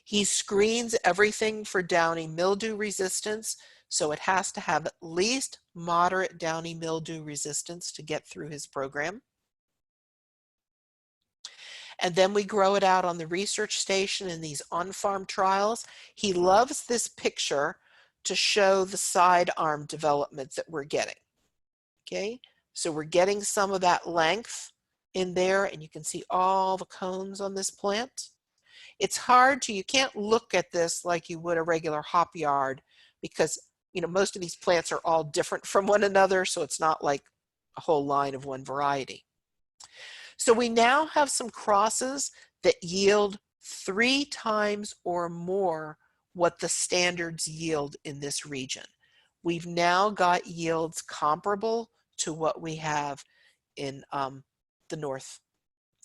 He screens everything for downy mildew resistance, so it has to have at least moderate downy mildew resistance to get through his program. And then we grow it out on the research station in these on-farm trials. He loves this picture to show the side arm development that we're getting. Okay, so we're getting some of that length in there, and you can see all the cones on this plant. It's hard to, you can't look at this like you would a regular hop yard because, you know, most of these plants are all different from one another, so it's not like a whole line of one variety. So we now have some crosses that yield 3 times or more what the standards yield in this region. We've now got yields comparable to what we have in the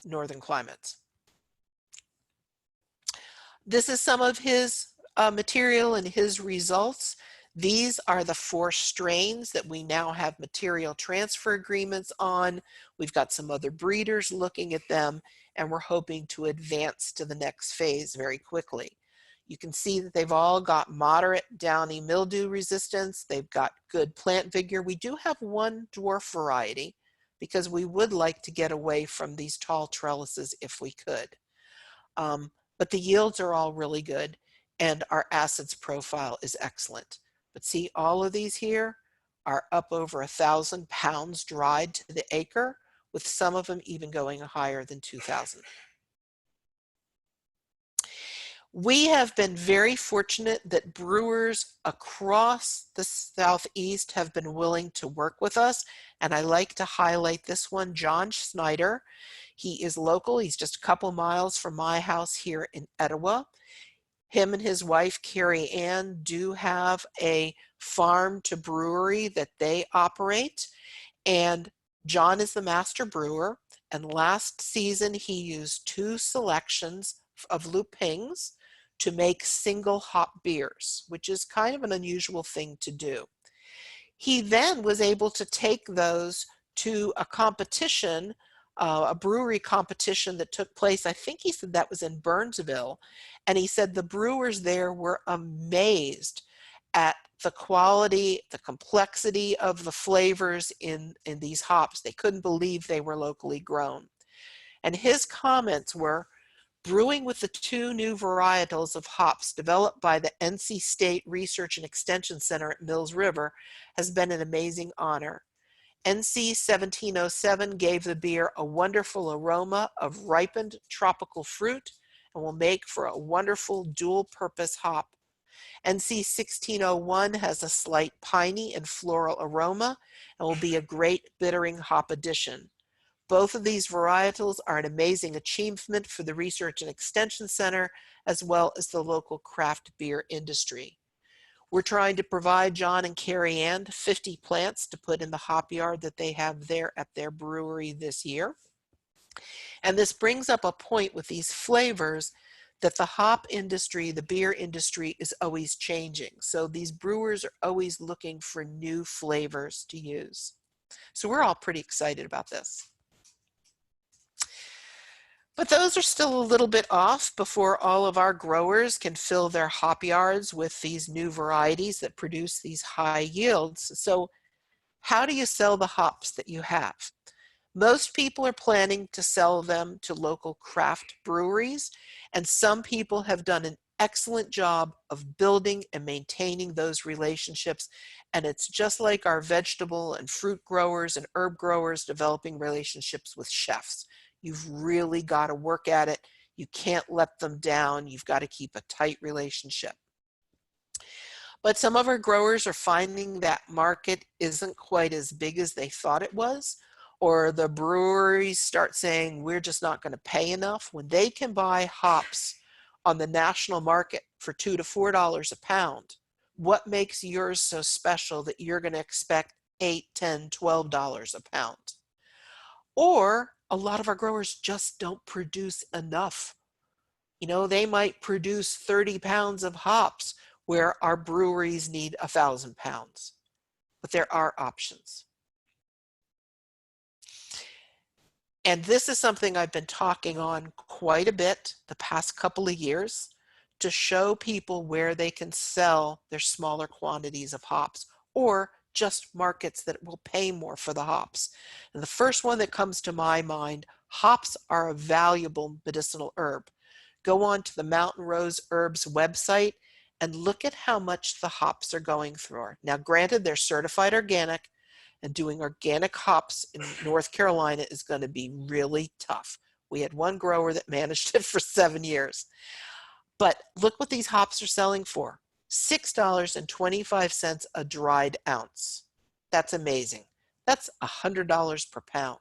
northern climates. This is some of his material and his results. These are the 4 strains that we now have material transfer agreements on. We've got some other breeders looking at them, and we're hoping to advance to the next phase very quickly. You can see that they've all got moderate downy mildew resistance. They've got good plant vigor. We do have one dwarf variety because we would like to get away from these tall trellises if we could. But the yields are all really good, and our acids profile is excellent. But see, all of these here are up over 1,000 pounds dried to the acre, with some of them even going higher than 2,000. We have been very fortunate that brewers across the Southeast have been willing to work with us, and I like to highlight this one, John Schneider. He is local. He's just a couple miles from my house here in Etowah. Him and his wife, Carrie Ann, do have a farm to brewery that they operate. And John is the master brewer. And last season, he used 2 selections of Lu Peng's to make single hop beers, which is kind of an unusual thing to do. He then was able to take those to a competition, a brewery competition that took place, I think he said that was in Burnsville, and he said the brewers there were amazed at the quality, the complexity of the flavors in these hops. They couldn't believe they were locally grown. And his comments were, brewing with the 2 new varietals of hops developed by the NC State Research and Extension Center at Mills River has been an amazing honor. NC 1707 gave the beer a wonderful aroma of ripened tropical fruit and will make for a wonderful dual-purpose hop. NC 1601 has a slight piney and floral aroma and will be a great bittering hop addition. Both of these varietals are an amazing achievement for the Research and Extension Center, as well as the local craft beer industry. We're trying to provide John and Carrie Ann 50 plants to put in the hop yard that they have there at their brewery this year. And this brings up a point with these flavors that the hop industry, the beer industry, is always changing. So these brewers are always looking for new flavors to use. So we're all pretty excited about this. But those are still a little bit off before all of our growers can fill their hop yards with these new varieties that produce these high yields. So how do you sell the hops that you have? Most people are planning to sell them to local craft breweries, and some people have done an excellent job of building and maintaining those relationships. And it's just like our vegetable and fruit growers and herb growers developing relationships with chefs. You've really got to work at it. You can't let them down. You've got to keep a tight relationship. But some of our growers are finding that market isn't quite as big as they thought it was, or the breweries start saying, we're just not going to pay enough. When they can buy hops on the national market for $2 to $4 a pound, what makes yours so special that you're going to expect $8, $10, $12 a pound? Or a lot of our growers just don't produce enough. You know, they might produce 30 pounds of hops where our breweries need 1,000 pounds. But there are options. And this is something I've been talking on quite a bit the past couple of years to show people where they can sell their smaller quantities of hops, or just markets that will pay more for the hops. And the first one that comes to my mind, hops are a valuable medicinal herb. Go on to the Mountain Rose Herbs website and look at how much the hops are going for. Now, granted, they're certified organic, and doing organic hops in North Carolina is going to be really tough. We had one grower that managed it for 7 years. But look what these hops are selling for. $6.25 a dried ounce. That's amazing. That's $100 per pound.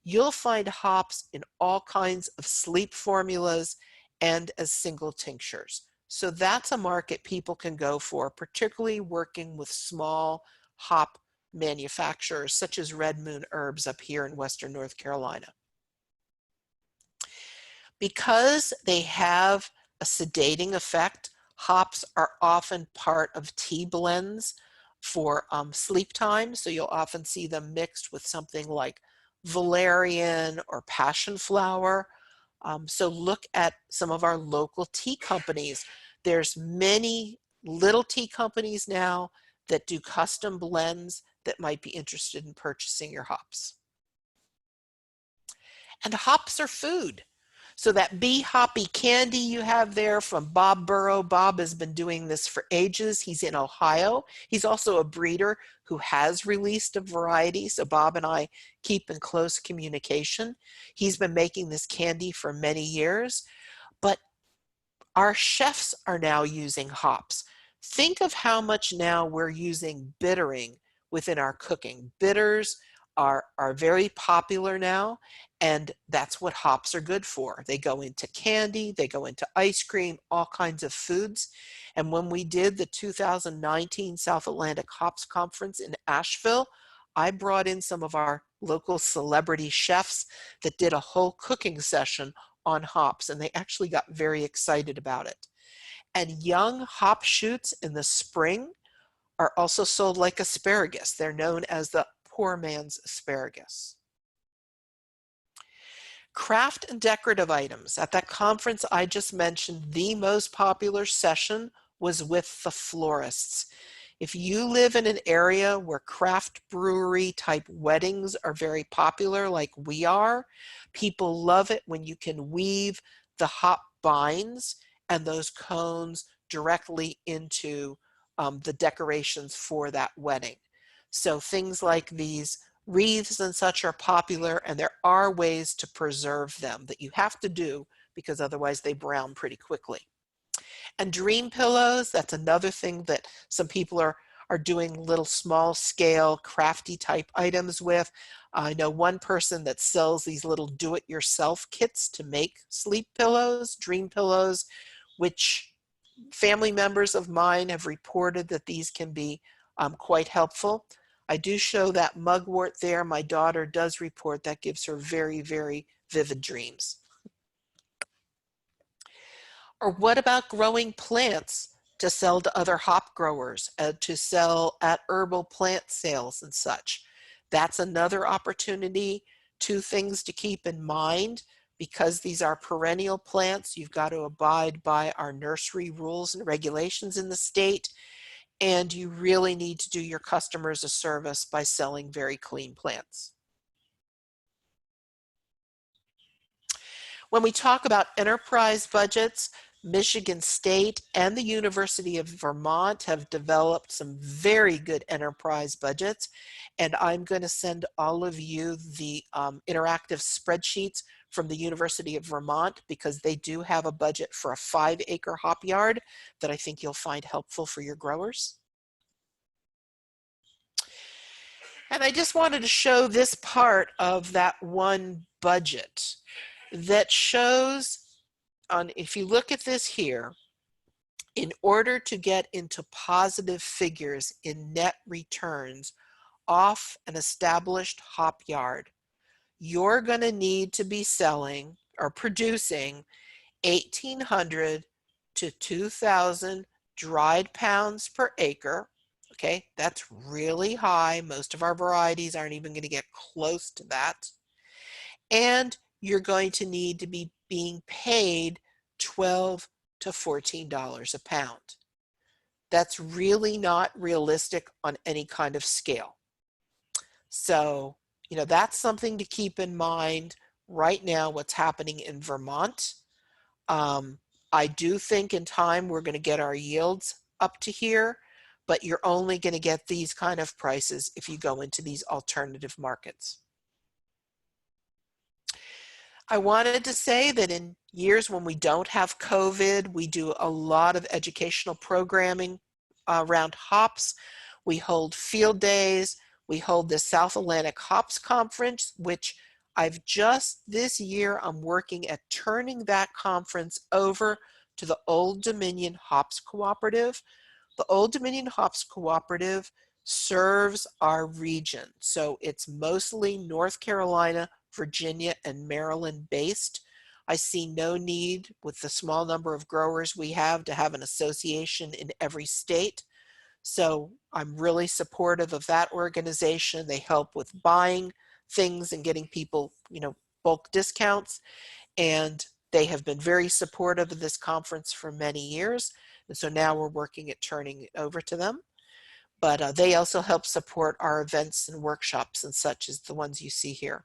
You'll find hops in all kinds of sleep formulas and as single tinctures. So that's a market people can go for, particularly working with small hop manufacturers such as Red Moon Herbs up here in Western North Carolina. Because they have a sedating effect, hops are often part of tea blends for sleep time. So you'll often see them mixed with something like valerian or passion flower. So look at some of our local tea companies. There's many little tea companies now that do custom blends that might be interested in purchasing your hops. And hops are food. So that bee hoppy candy you have there from Bob Burrow, Bob has been doing this for ages. He's in Ohio. He's also a breeder who has released a variety. So Bob and I keep in close communication. He's been making this candy for many years, but our chefs are now using hops. Think of how much now we're using bittering within our cooking. Bitters are very popular now, and that's what hops are good for. They go into candy, they go into ice cream, all kinds of foods. And when we did the 2019 South Atlantic Hops Conference in Asheville, I brought in some of our local celebrity chefs that did a whole cooking session on hops, and they actually got very excited about it. And young hop shoots in the spring are also sold like asparagus. They're known as the poor man's asparagus. Craft and decorative items. At that conference I just mentioned, the most popular session was with the florists. If you live in an area where craft brewery type weddings are very popular, like we are, people love it when you can weave the hop binds and those cones directly into the decorations for that wedding. So things like these Wreaths and such are popular, and there are ways to preserve them that you have to do because otherwise they brown pretty quickly. And dream pillows, that's another thing that some people are doing little small scale crafty type items with. I know one person that sells these little do-it-yourself kits to make sleep pillows, dream pillows, which family members of mine have reported that these can be quite helpful. I do show that mugwort there. My daughter does report that gives her very, very vivid dreams. Or what about growing plants to sell to other hop growers, to sell at herbal plant sales and such? That's another opportunity. Two things to keep in mind. Because these are perennial plants, you've got to abide by our nursery rules and regulations in the state, and you really need to do your customers a service by selling very clean plants. When we talk about enterprise budgets, Michigan State and the University of Vermont have developed some very good enterprise budgets, and I'm going to send all of you the interactive spreadsheets from the University of Vermont because they do have a budget for a 5-acre hop yard that I think you'll find helpful for your growers. And I just wanted to show this part of that one budget that shows if you look at this here, in order to get into positive figures in net returns off an established hop yard, you're going to need to be selling or producing 1,800 to 2,000 dried pounds per acre. Okay, that's really high. Most of our varieties aren't even going to get close to that. And you're going to need to be being paid $12 to $14 a pound. That's really not realistic on any kind of scale. So, that's something to keep in mind right now, what's happening in Vermont. I do think in time we're going to get our yields up to here, but you're only going to get these kind of prices if you go into these alternative markets. I wanted to say that in years when we don't have COVID, we do a lot of educational programming around hops. We hold field days. We hold the South Atlantic Hops Conference, which this year, I'm working at turning that conference over to the Old Dominion Hops Cooperative. The Old Dominion Hops Cooperative serves our region. So it's mostly North Carolina, Virginia, and Maryland based. I see no need with the small number of growers we have to have an association in every state. So I'm really supportive of that organization. They help with buying things and getting people, bulk discounts. And they have been very supportive of this conference for many years. And so now we're working at turning it over to them. But they also help support our events and workshops and such as the ones you see here.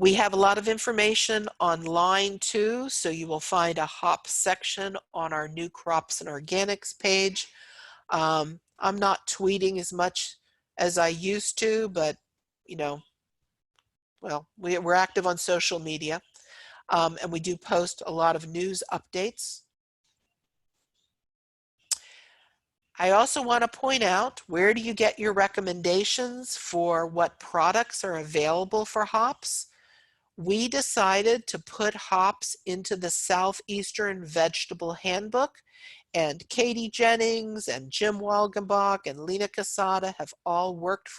We have a lot of information online too, so you will find a hop section on our new crops and organics page. I'm not tweeting as much as I used to, but we're active on social media, and we do post a lot of news updates. I also want to point out, where do you get your recommendations for what products are available for hops? We decided to put hops into the Southeastern Vegetable Handbook, and Katie Jennings and Jim Walgenbach and Lena Casada have all worked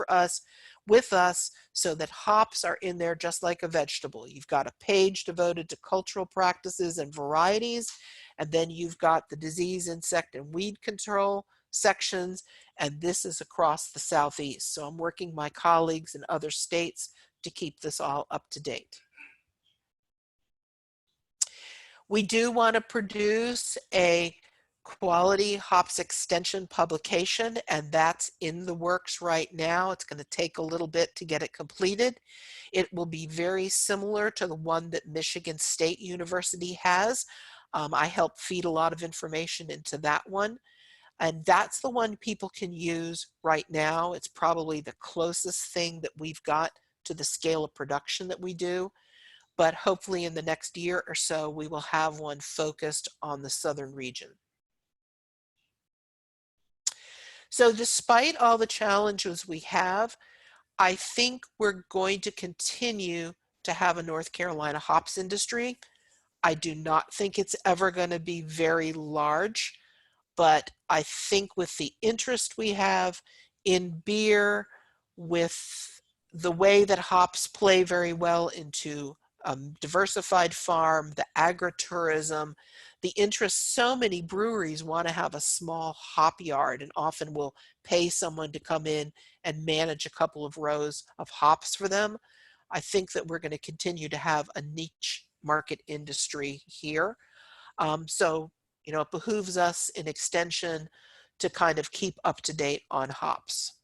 with us so that hops are in there just like a vegetable. You've got a page devoted to cultural practices and varieties, and then you've got the disease, insect, and weed control sections, and this is across the Southeast. So I'm working my colleagues in other states to keep this all up to date. We do want to produce a quality hops extension publication, and that's in the works right now. It's going to take a little bit to get it completed. It will be very similar to the one that Michigan State University has. I help feed a lot of information into that one. And that's the one people can use right now. It's probably the closest thing that we've got to the scale of production that we do. But hopefully in the next year or so, we will have one focused on the southern region. So despite all the challenges we have, I think we're going to continue to have a North Carolina hops industry. I do not think it's ever going to be very large, but I think with the interest we have in beer, with the way that hops play very well into diversified farm, the agritourism, the interest, so many breweries want to have a small hop yard and often will pay someone to come in and manage a couple of rows of hops for them. I think that we're going to continue to have a niche market industry here. So, it behooves us in extension to kind of keep up to date on hops.